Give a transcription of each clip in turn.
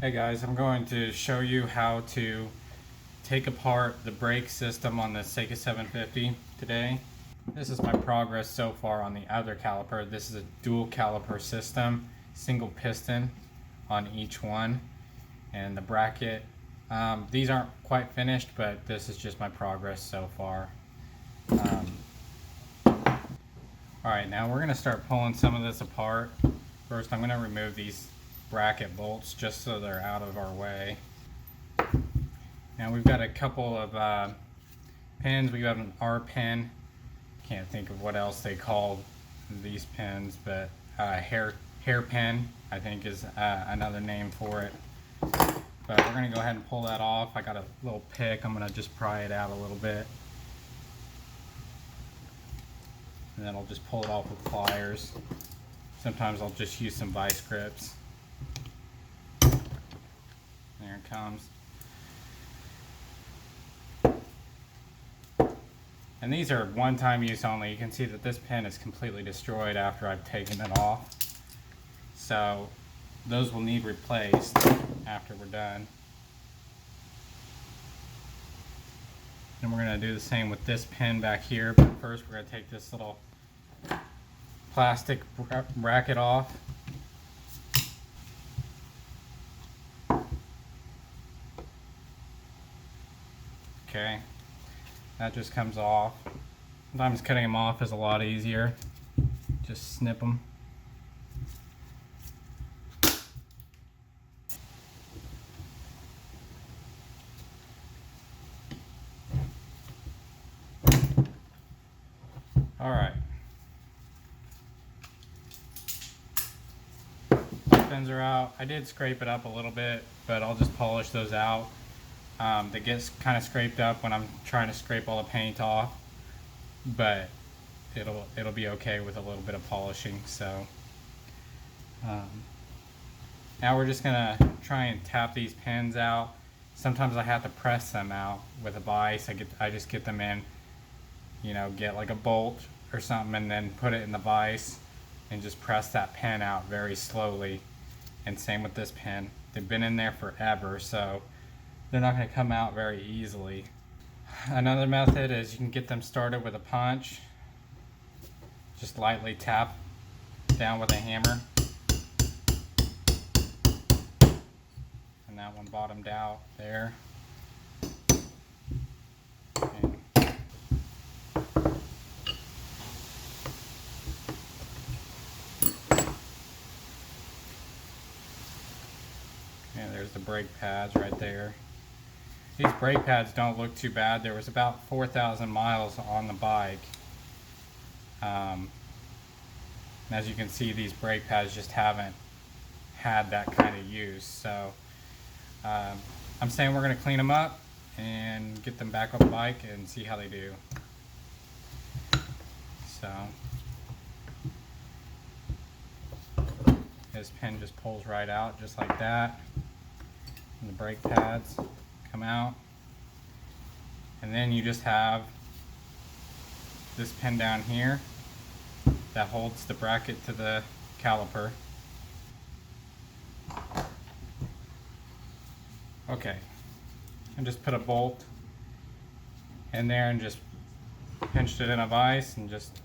Hey guys, I'm going to show you how to take apart the brake system on the Seca 750 today. This is my progress so far on the other caliper. This is a dual caliper system, single piston on each one, and the bracket. These aren't quite finished, but this is just my progress so far. Alright, now we're going to start pulling some of this apart. First, I'm going to remove these bracket bolts just so they're out of our way. Now we've got a couple of pins. We got an R pin. Can't think of what else they call these pins, but hairpin I think is another name for it. But we're going to go ahead and pull that off. I got a little pick. I'm going to just pry it out a little bit, and then I'll just pull it off with pliers. Sometimes I'll just use some vice grips. There it comes. And these are one-time use only. You can see that this pin is completely destroyed after I've taken it off. So those will need replaced after we're done. And we're going to do the same with this pin back here, but first we're going to take this little plastic bracket off. Okay, that just comes off. Sometimes cutting them off is a lot easier. Just snip them. Alright. Pins are out. I did scrape it up a little bit, but I'll just polish those out. They get kind of scraped up when I'm trying to scrape all the paint off, but it'll be okay with a little bit of polishing. So now we're just gonna try and tap these pins out. Sometimes I have to press them out with a vise. I just get them in, get like a bolt or something, and then put it in the vise and just press that pin out very slowly. And same with this pin. They've been in there forever, so they're not going to come out very easily. Another method is you can get them started with a punch. Just lightly tap down with a hammer. And that one bottomed out there. And there's the brake pads right there. These brake pads don't look too bad. There was about 4,000 miles on the bike. As you can see, these brake pads just haven't had that kind of use. So I'm saying we're going to clean them up and get them back on the bike and see how they do. So this pin just pulls right out just like that. And the brake pads come out, and then you just have this pin down here that holds the bracket to the caliper. Okay, and just put a bolt in there and just pinched it in a vise and just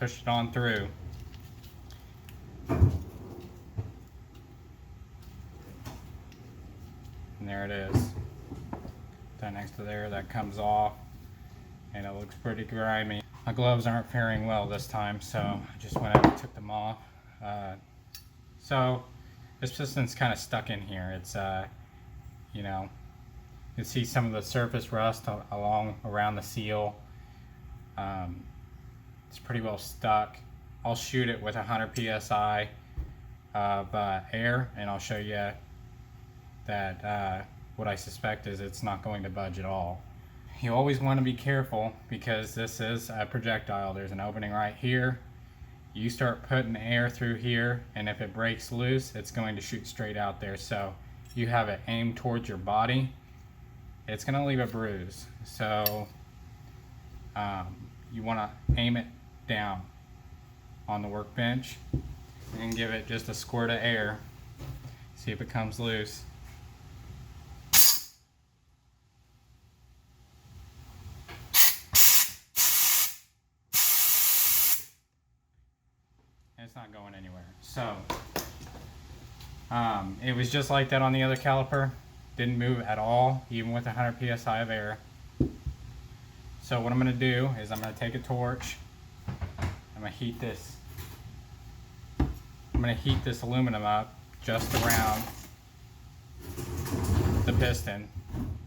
pushed it on through. And there it is. Down next to there, that comes off, and it looks pretty grimy. My gloves aren't faring well this time, so I just went out and took them off. So this piston's kind of stuck in here. It's you can see some of the surface rust around the seal. It's pretty well stuck. I'll shoot it with 100 psi of air, and I'll show you that what I suspect is it's not going to budge at all. You always want to be careful because this is a projectile. There's an opening right here. You start putting air through here, and if it breaks loose, it's going to shoot straight out there. So you have it aimed towards your body, it's going to leave a bruise. So you want to aim it down on the workbench and give it just a squirt of air. See if it comes loose. And it's not going anywhere. So it was just like that on the other caliper. Didn't move at all, even with 100 psi of air. So what I'm going to do is I'm going to take a torch. I'm going to heat this. I'm going to heat this aluminum up just around the piston.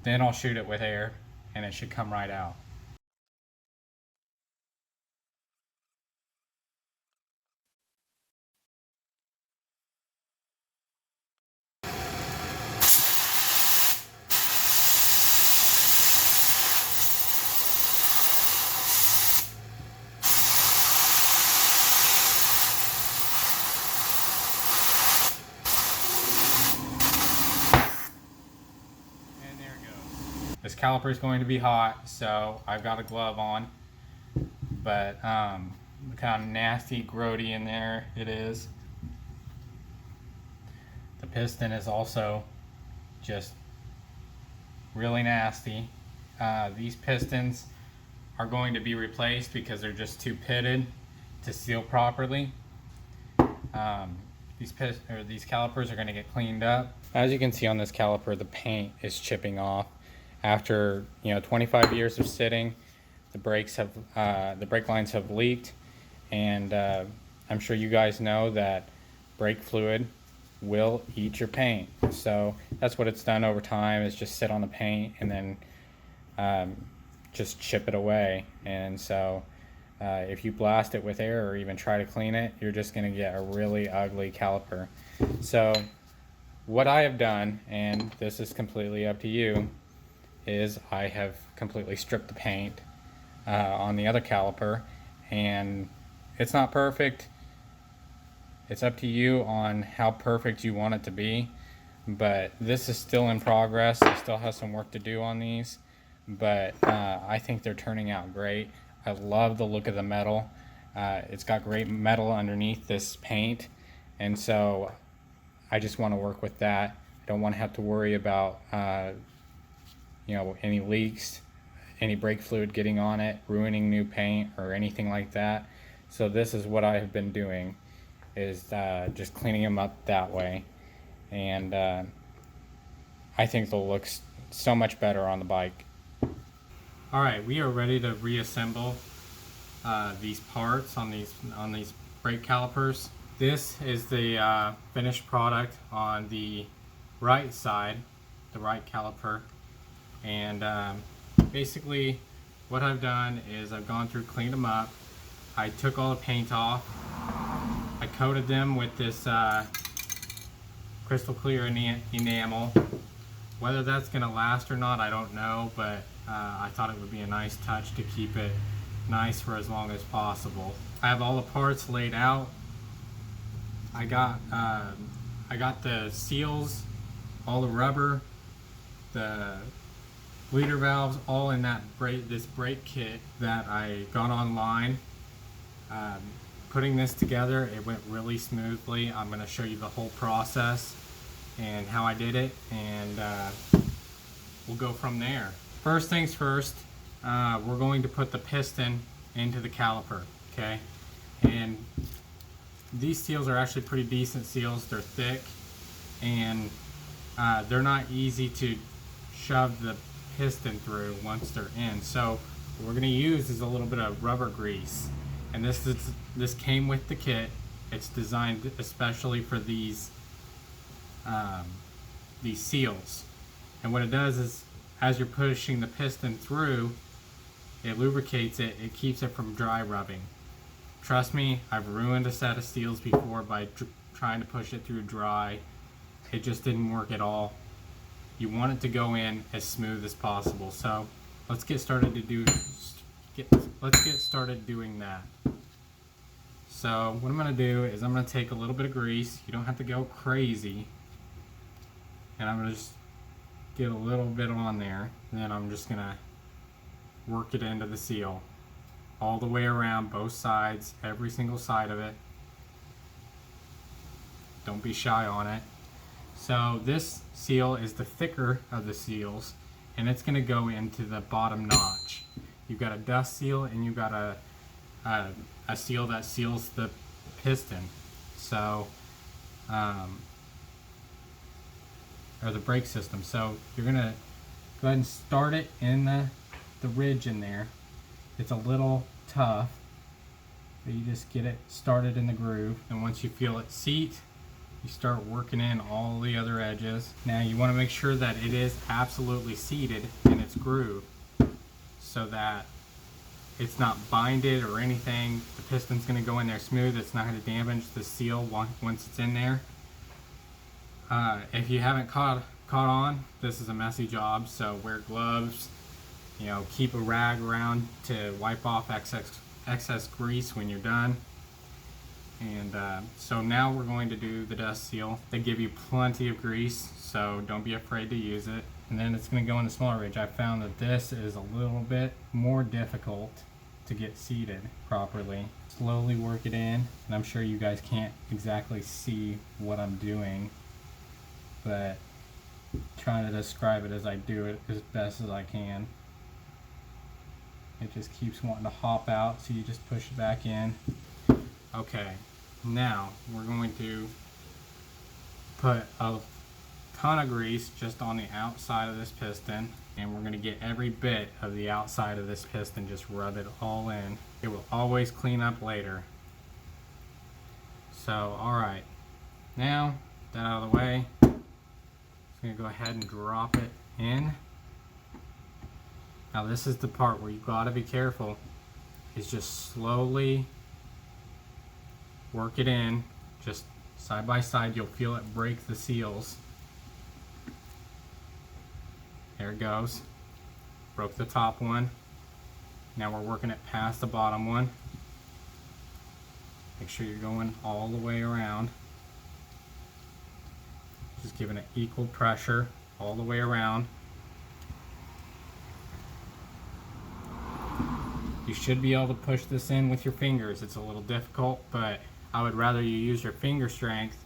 Then I'll shoot it with air, and it should come right out. This caliper is going to be hot, so I've got a glove on, but look how nasty, grody in there it is. The piston is also just really nasty. These pistons are going to be replaced because they're just too pitted to seal properly. These calipers are going to get cleaned up. As you can see on this caliper, the paint is chipping off. After 25 years of sitting, the brake lines have leaked, and I'm sure you guys know that brake fluid will eat your paint. So that's what it's done over time, is just sit on the paint and then just chip it away. And so if you blast it with air or even try to clean it, you're just going to get a really ugly caliper. So what I have done, and this is completely up to you, is I have completely stripped the paint on the other caliper, and it's not perfect. It's up to you on how perfect you want it to be, but this is still in progress. I still have some work to do on these, but I think they're turning out great. I love the look of the metal. It's got great metal underneath this paint, and so I just want to work with that. I don't want to have to worry about any leaks, any brake fluid getting on it, ruining new paint or anything like that. So this is what I have been doing, is just cleaning them up that way. And I think they'll look so much better on the bike. Alright, we are ready to reassemble these parts on these brake calipers. This is the finished product on the right side, the right caliper. And basically what I've done is I've gone through, cleaned them up. I took all the paint off. I coated them with this crystal clear enamel. Whether that's going to last or not, I don't know, but I thought it would be a nice touch to keep it nice for as long as possible. I have all the parts laid out. I got the seals, all the rubber, the bleeder valves, all in this brake kit that I got online. Putting this together, it went really smoothly. I'm going to show you the whole process and how I did it, and we'll go from there. First things first, we're going to put the piston into the caliper, okay? And these seals are actually pretty decent seals. They're thick, and they're not easy to shove the piston through once they're in. So what we're going to use is a little bit of rubber grease, and this came with the kit. It's designed especially for these seals, and what it does is, as you're pushing the piston through, it lubricates it. It keeps it from dry rubbing. Trust me, I've ruined a set of seals before by trying to push it through dry. It just didn't work at all. You want it to go in as smooth as possible. So let's get started doing that. So what I'm going to do is I'm going to take a little bit of grease. You don't have to go crazy. And I'm going to just get a little bit on there. And then I'm just going to work it into the seal. All the way around, both sides, every single side of it. Don't be shy on it. So this seal is the thicker of the seals, and it's going to go into the bottom notch. You've got a dust seal, and you've got a seal that seals the piston. So, or the brake system. So you're going to go ahead and start it in the ridge in there. It's a little tough, but you just get it started in the groove, and once you feel it seat, you start working in all the other edges. Now you want to make sure that it is absolutely seated in its groove so that it's not binded or anything. The piston's going to go in there smooth. It's not going to damage the seal once it's in there. If you haven't caught on, this is a messy job, so wear gloves. You know, keep a rag around to wipe off excess grease when you're done. And so now we're going to do the dust seal. They give you plenty of grease, so don't be afraid to use it. And then it's going to go in the smaller ridge. I found that this is a little bit more difficult to get seated properly. Slowly work it in, and I'm sure you guys can't exactly see what I'm doing, but trying to describe it as I do it as best as I can. It just keeps wanting to hop out, so you just push it back in. Okay, now we're going to put a ton of grease just on the outside of this piston, and we're going to get every bit of the outside of this piston, just rub it all in. It will always clean up later. So, alright, now that out of the way, I'm going to go ahead and drop it in. Now this is the part where you've got to be careful, is just slowly work it in, just side by side. You'll feel it break the seals. There it goes. Broke the top one. Now we're working it past the bottom one. Make sure you're going all the way around. Just giving it equal pressure all the way around. You should be able to push this in with your fingers. It's a little difficult, but I would rather you use your finger strength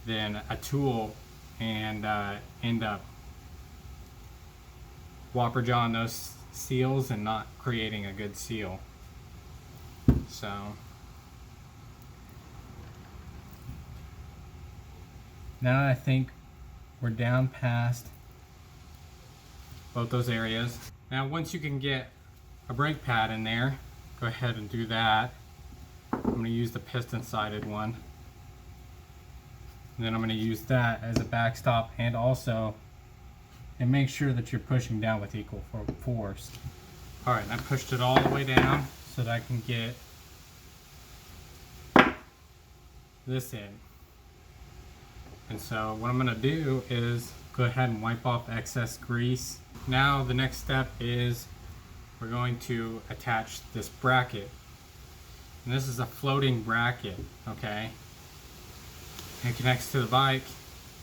than a tool and end up whopper jawing those seals and not creating a good seal. So now I think we're down past both those areas. Now once you can get a brake pad in there, go ahead and do that. I'm going to use the piston sided one, and then I'm going to use that as a backstop, and also and make sure that you're pushing down with equal force. Alright, I pushed it all the way down so that I can get this in. And so what I'm going to do is go ahead and wipe off excess grease. Now the next step is we're going to attach this bracket. And this is a floating bracket, okay? It connects to the bike,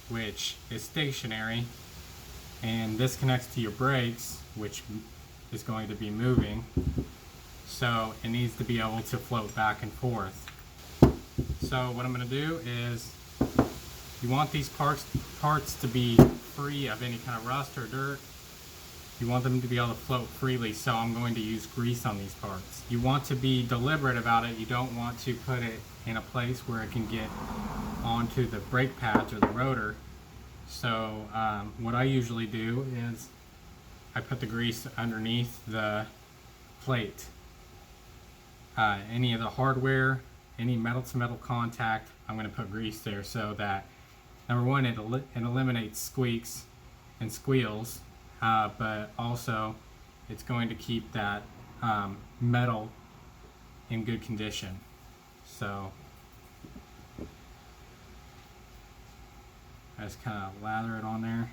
which is stationary, and this connects to your brakes, which is going to be moving. So it needs to be able to float back and forth. So what I'm going to do is, you want these parts to be free of any kind of rust or dirt. You want them to be able to float freely, so I'm going to use grease on these parts. You want to be deliberate about it. You don't want to put it in a place where it can get onto the brake pads or the rotor. So what I usually do is I put the grease underneath the plate. Any of the hardware, any metal to metal contact, I'm going to put grease there so that, number one, it eliminates squeaks and squeals. But also it's going to keep that metal in good condition. So I just kind of lather it on there.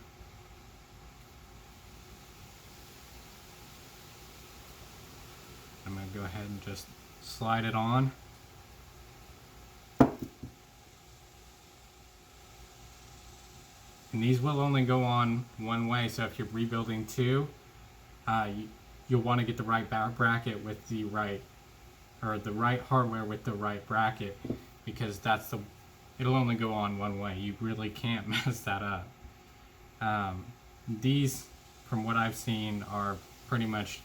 I'm going to go ahead and just slide it on. And these will only go on one way, so if you're rebuilding two, you'll want to get the right bracket with the right, or the right hardware with the right bracket, because that's the, it'll only go on one way. You really can't mess that up. These, from what I've seen, are pretty much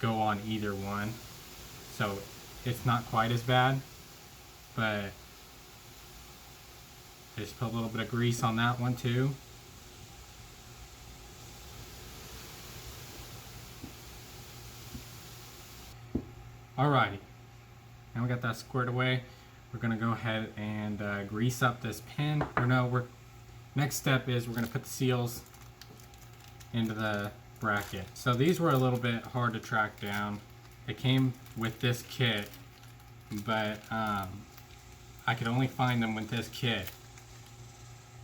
go on either one, so it's not quite as bad, but I just put a little bit of grease on that one too. Alrighty, now we got that squared away. We're gonna go ahead and grease up this pin. Or no, next step is we're gonna put the seals into the bracket. So these were a little bit hard to track down. They came with this kit, but I could only find them with this kit.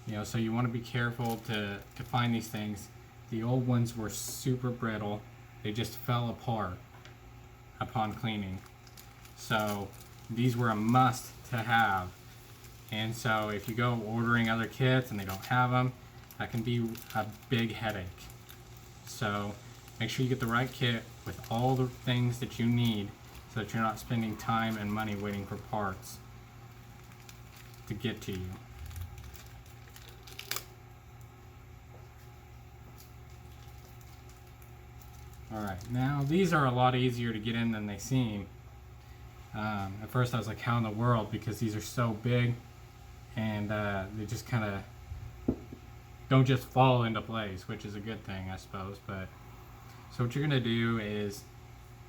You know, so you want to be careful to find these things. The old ones were super brittle. They just fell apart upon cleaning. So these were a must to have. And so if you go ordering other kits and they don't have them, that can be a big headache. So make sure you get the right kit with all the things that you need so that you're not spending time and money waiting for parts to get to you. Alright, now these are a lot easier to get in than they seem. At first I was like, how in the world? Because these are so big and they just kind of don't just fall into place, which is a good thing, I suppose. But so what you're going to do is,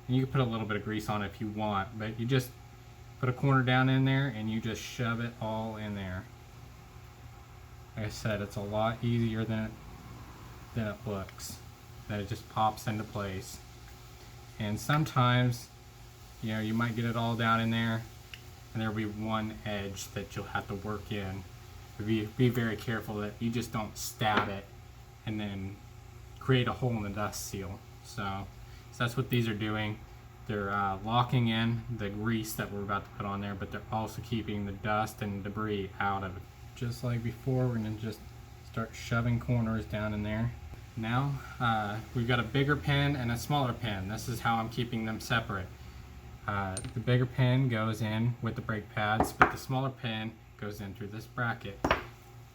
you can put a little bit of grease on it if you want, but you just put a corner down in there and you just shove it all in there. Like I said, it's a lot easier than it looks. That it just pops into place. And sometimes, you know, you might get it all down in there and there'll be one edge that you'll have to work in. Be very careful that you just don't stab it and then create a hole in the dust seal. So that's what these are doing. They're locking in the grease that we're about to put on there, but they're also keeping the dust and debris out of it. Just like before, we're going to just start shoving corners down in there. Now we've got a bigger pin and a smaller pin. This is how I'm keeping them separate. The bigger pin goes in with the brake pads, but the smaller pin goes in through this bracket.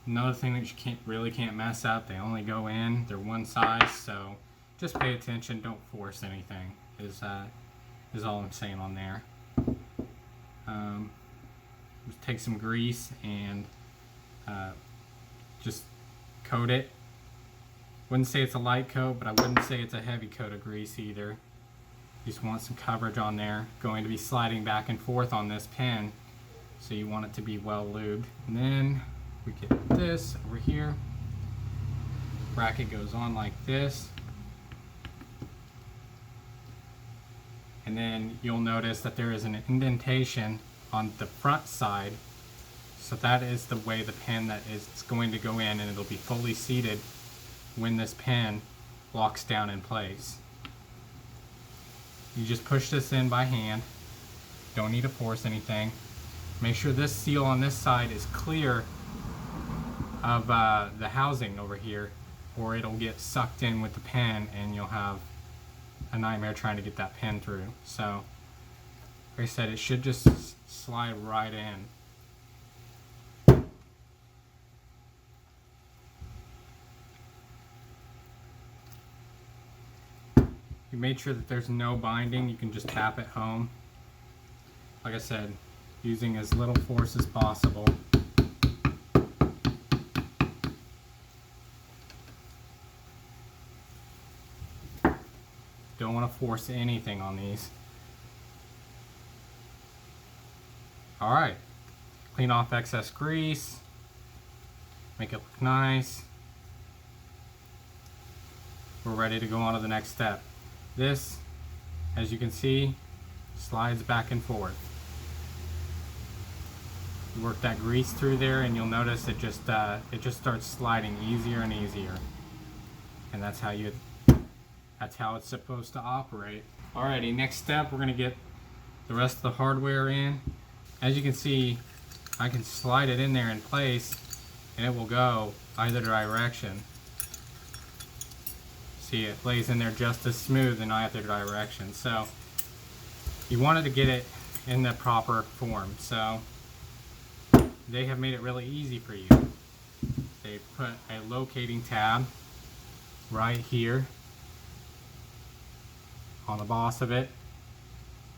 Another thing that you really can't mess up, they only go in, they're one size, so just pay attention, don't force anything, is all I'm saying on there. Just take some grease and just coat it. Wouldn't say it's a light coat, but I wouldn't say it's a heavy coat of grease either. You just want some coverage on there. Going to be sliding back and forth on this pin, so you want it to be well lubed. And then we get this over here. Bracket goes on like this. And then you'll notice that there is an indentation on the front side. So that is the way the pin that is going to go in, and it'll be fully seated when this pin locks down in place. You just push this in by hand. Don't need to force anything. Make sure this seal on this side is clear of the housing over here, or it'll get sucked in with the pin and you'll have a nightmare trying to get that pin through. So, like I said, it should just slide right in. You made sure that there's no binding, you can just tap it home. Like I said, using as little force as possible. Don't want to force anything on these. Alright, clean off excess grease, make it look nice. We're ready to go on to the next step. This, as you can see, slides back and forth. You work that grease through there and you'll notice it just starts sliding easier and easier. And that's how it's supposed to operate. Alrighty, next step, we're gonna get the rest of the hardware in. As you can see, I can slide it in there in place and it will go either direction. See, it lays in there just as smooth in either direction. So you wanted to get it in the proper form. So they have made it really easy for you. They put a locating tab right here on the boss of it.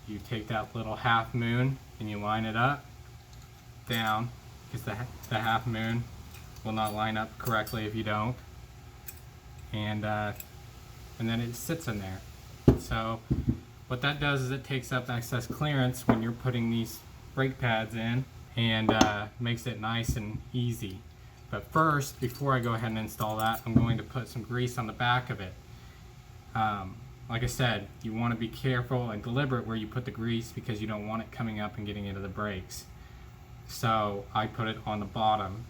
You take that little half moon and you line it up, down, because the half moon will not line up correctly if you don't. And then it sits in there. So what that does is it takes up excess clearance when you're putting these brake pads in, and makes it nice and easy. But first, before I go ahead and install that, I'm going to put some grease on the back of it. Like I said, you want to be careful and deliberate where you put the grease, because you don't want it coming up and getting into the brakes. So I put it on the bottom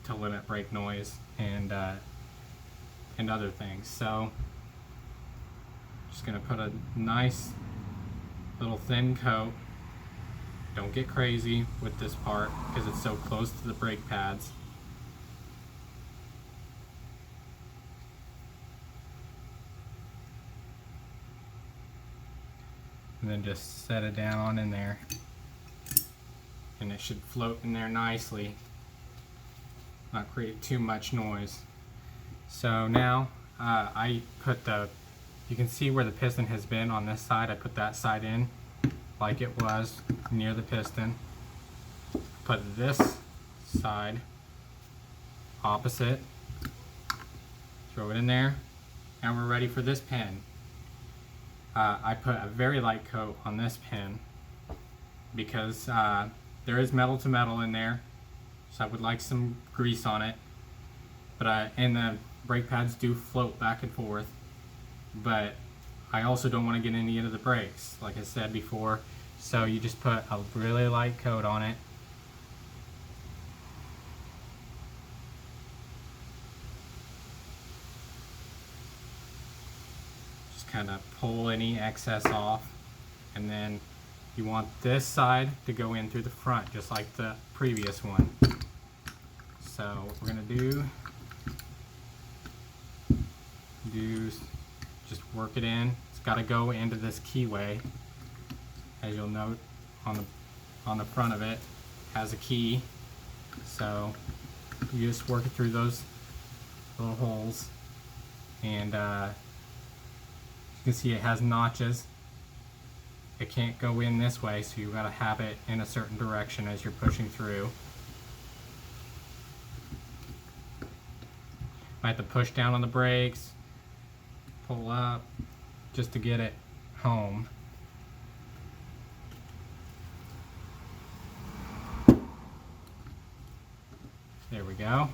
to limit brake noise and other things. So just going to put a nice little thin coat. Don't get crazy with this part because it's so close to the brake pads. And then just set it down on in there, and it should float in there nicely, not create too much noise. So now I put you can see where the piston has been on this side. I put that side in like it was near the piston. Put this side opposite, throw it in there, and we're ready for this pin. I put a very light coat on this pin because there is metal to metal in there, so I would like some grease on it. But and the brake pads do float back and forth, but I also don't want to get any into the brakes, like I said before. So you just put a really light coat on it. Kind of pull any excess off, and then you want this side to go in through the front just like the previous one. So what we're going to do just work it in. It's got to go into this keyway, as you'll note on the front of it has a key, so you just work it through those little holes. And you can see it has notches. It can't go in this way, so you've got to have it in a certain direction as you're pushing through. Might have to push down on the brakes, pull up, just to get it home. There we go.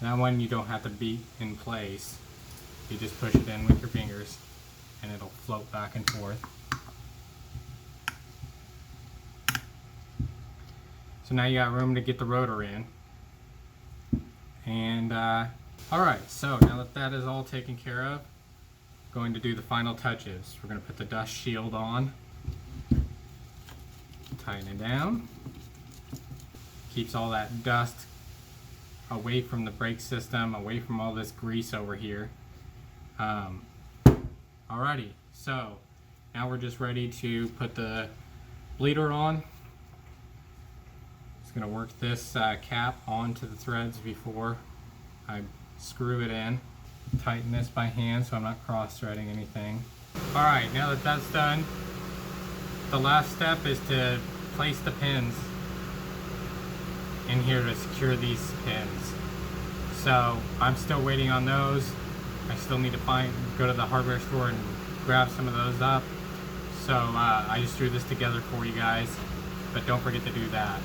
That one you don't have to beat in place. You just push it in with your fingers and it'll float back and forth. So now you got room to get the rotor in. And alright, so now that that is all taken care of, I'm going to do the final touches. We're going to put the dust shield on, tighten it down, keeps all that dust away from the brake system, away from all this grease over here. Alrighty, so now we're just ready to put the bleeder on. Just gonna work this cap onto the threads before I screw it in. Tighten this by hand so I'm not cross-threading anything. Alright, now that that's done, the last step is to place the pins in here to secure these pins. So I'm still waiting on those. I still need to go to the hardware store and grab some of those up. So I just threw this together for you guys, but don't forget to do that.